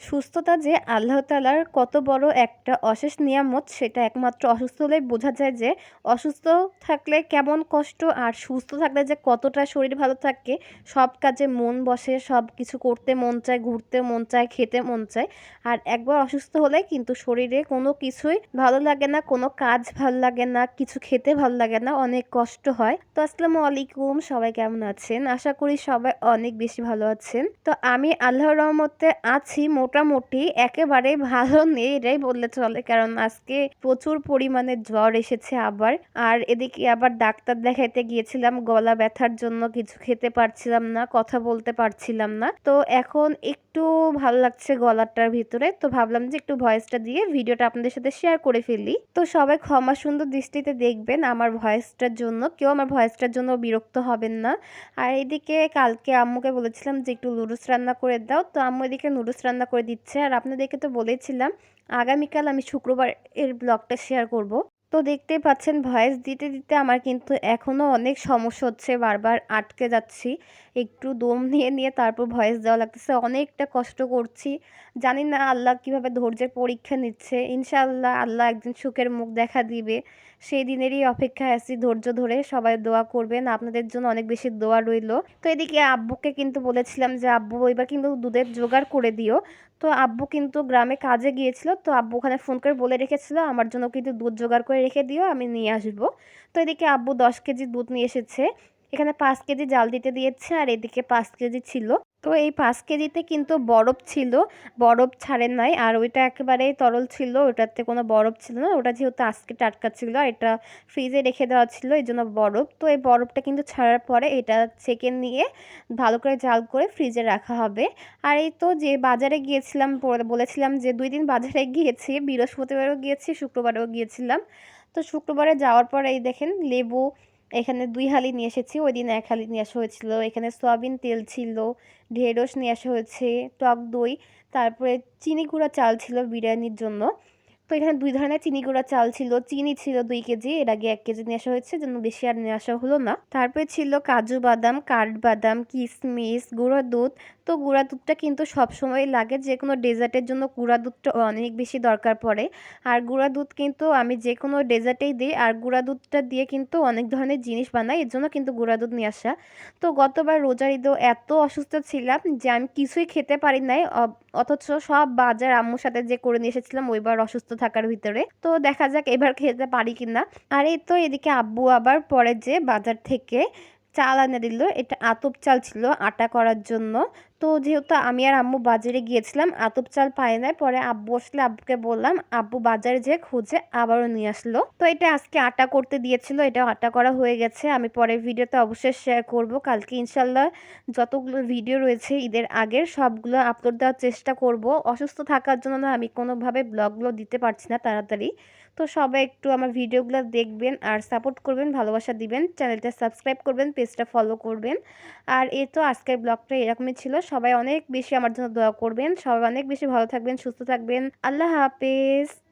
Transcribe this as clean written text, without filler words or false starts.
সুস্থতা যে আল্লাহ তাআলার কত বড় একটা অশেষ নিয়ামত সেটা একমাত্র অসুস্থ হলেই বোঝা যায় যে অসুস্থ থাকলে কেমন কষ্ট আর সুস্থ থাকলে যে কতটা শরীর ভালো থাকে, সব কাজে মন বসে, সব কিছু করতে মন চায়, ঘুরতে মন চায়, খেতে মন চায়। আর একবার অসুস্থ হলে কিন্তু শরীরে কোনো কিছুই ভালো লাগে না, কোনো কাজ ভালো লাগে না, কিছু খেতে ভালো লাগে না, অনেক কষ্ট হয়। তো আসসালামু আলাইকুম, সবাই কেমন আছেন? আশা করি সবাই অনেক বেশি ভালো আছেন। তো আমি আল্লাহর রহমতে আছি, মোটামুটি একেবারে ভালো নেই এটাই বললে চলে, কারণ আজকে প্রচুর পরিমাণে জ্বর এসেছে আবার। আর এদিকে আবার ডাক্তার দেখাইতে গিয়েছিলাম গলা ব্যথার জন্য, কিছু খেতে পারছিলাম না, কথা বলতে পারছিলাম না। তো এখন একটু ভালো লাগছে গলাটার ভিতরে, তো ভাবলাম যে একটু ভয়েসটা দিয়ে ভিডিওটা আপনাদের সাথে শেয়ার করে ফেলি। তো সবাই ক্ষমা সুন্দর দৃষ্টিতে দেখবেন আমার ভয়েসটার জন্য, কেউ আমার ভয়েসটার জন্য বিরক্ত হবেন না। আর এদিকে কালকে আম্মুকে বলেছিলাম যে একটু নুডলস রান্না করে দাও, তো আম্মু এদিকে নুডলস রান্না করে দিচ্ছে। আর আপনাদেরকে তো বলেছিলাম আগামীকাল আমি শুক্রবার এর ব্লগটা শেয়ার করব। তো দেখতেই পাচ্ছেন ভয়েস দিতে দিতে আমার কিন্তু এখনও অনেক সমস্যা হচ্ছে, বারবার আটকে যাচ্ছি, একটু দম নিয়ে নিয়ে তারপর ভয়েস দেওয়া লাগতেছে, অনেকটা কষ্ট করছি। জানি না আল্লাহ কিভাবে ধৈর্যের পরীক্ষা নিচ্ছে, ইনশাআল্লাহ আল্লাহ একদিন সুখের মুখ দেখা দিবে, সেই দিনেরই অপেক্ষায় আছি ধৈর্য ধরে। সবাই দোয়া করবেন, আপনাদের জন্য অনেক বেশি দোয়া রইল। তো এদিকে আব্বুকে কিন্তু বলেছিলাম যে আব্বু এবার কিন্তু দুধের জোগাড় করে দিও। তো আব্বু কিন্তু গ্রামে কাজে গিয়েছিল, তো আব্বু ওখানে ফোন করে বলে রেখেছিল আমার জন্য কিন্তু দুধ জোগাড় করে রেখে দিও, আমি নিয়ে আসবো। তো এদিকে আব্বু 10 কেজি দুধ নিয়ে এসেছে, এখানে 5 কেজি জাল দিতে দিয়েছে, আর এদিকে 5 কেজি ছিল। তো এই 5 কেজিতে কিন্তু বরফ ছিল, বরফ ছাড়েন নাই, আর ওইটা একেবারেই তরল ছিল, ওটাতে কোনো বরফ ছিল না। ওটা যেহেতু আজকে টাটকা ছিল আর এটা ফ্রিজে রেখে দেওয়া ছিল, এই জন্য বরফ। তো এই বরফটা কিন্তু ছাড়ার পরে এটা ছেঁকে নিয়ে ভালো করে জাল করে ফ্রিজে রাখা হবে। আর এই তো যে বাজারে গিয়েছিলাম, বলেছিলাম যে 2 দিন বাজারে গিয়েছি, বৃহস্পতিবারও গিয়েছি, শুক্রবারেও গিয়েছিলাম। তো শুক্রবারে যাওয়ার পরে এই দেখেন লেবু এখানে 2 হালি নিয়ে এসেছি, ওই দিন 1 হালি নিয়ে আসা হয়েছিল। এখানে সয়াবিন তেল ছিল, ঢেঁড়স নিয়ে আসা হয়েছে, টক দই, তারপরে চিনি গুঁড়া চাল ছিল বিরিয়ানির জন্য। তো এখানে 2 ধরনের চিনি গুঁড়া চাল ছিল, চিনি ছিল 2 কেজি, এর আগে 1 কেজি নিয়ে আসা হয়েছে, জন্য বেশি আর নিয়ে আসা হলো না। তারপরে ছিল কাজু বাদাম, কাঠবাদাম, কিশমিশ, গুঁড়া দুধ। তো গুঁড়া দুধটা কিন্তু সবসময় লাগে, যে কোনো ডেজার্টের জন্য গুঁড়া দুধটা অনেক বেশি দরকার পড়ে। আর গুঁড়া দুধ কিন্তু আমি যে কোনো ডেজার্টেই দিই, আর গুঁড়া দুধটা দিয়ে কিন্তু অনেক ধরনের জিনিস বানাই, এর জন্য কিন্তু গুঁড়া দুধ নিয়ে আসা। তো গতবার রোজার ঈদেও এত অসুস্থ ছিলাম যে আমি কিছুই খেতে পারি নাই, অথচ সব বাজার আম্মুর সাথে যে করে নিয়ে এসেছিলাম ওইবার অসুস্থ থাকার ভিতরে। তো দেখা যাক এবার খেতে পারি কিনা। আর এই তো এদিকে আব্বু আবার পরে যে বাজার থেকে চাল এনে দিল, এটা আতপ চাল ছিল আটা করার জন্য। তো যেহেতু আমি আর আম্মু বাজারে গিয়েছিলাম, আতপ চাল পাই নাই, পরে আব্বু আসলে আব্বুকে বললাম, আব্বু বাজারে যেয়ে খুঁজে আবারও নিয়ে আসলো। তো এটা আজকে আটা করতে দিয়েছিল, এটা আটা করা হয়ে গেছে, আমি পরের ভিডিওতে অবশ্যই শেয়ার করব। কালকে ইনশাল্লাহ যতগুলো ভিডিও রয়েছে ঈদের আগের সবগুলো আপলোড দেওয়ার চেষ্টা করব। অসুস্থ থাকার জন্য না আমি কোনোভাবে ব্লগগুলো দিতে পারছি না তাড়াতাড়ি। তো সবাই একটু আমার ভিডিওগুলো দেখবেন আর সাপোর্ট করবেন, ভালোবাসা দিবেন, চ্যানেলটা সাবস্ক্রাইব করবেন, পেজটা ফলো করবেন। আর এই তো আজকের ব্লগটা এরকমই ছিল, সবাই অনেক বেশি আমার জন্য দোয়া করবেন, সবাই অনেক বেশি ভালো থাকবেন, সুস্থ থাকবেন। আল্লাহ হাফেজ।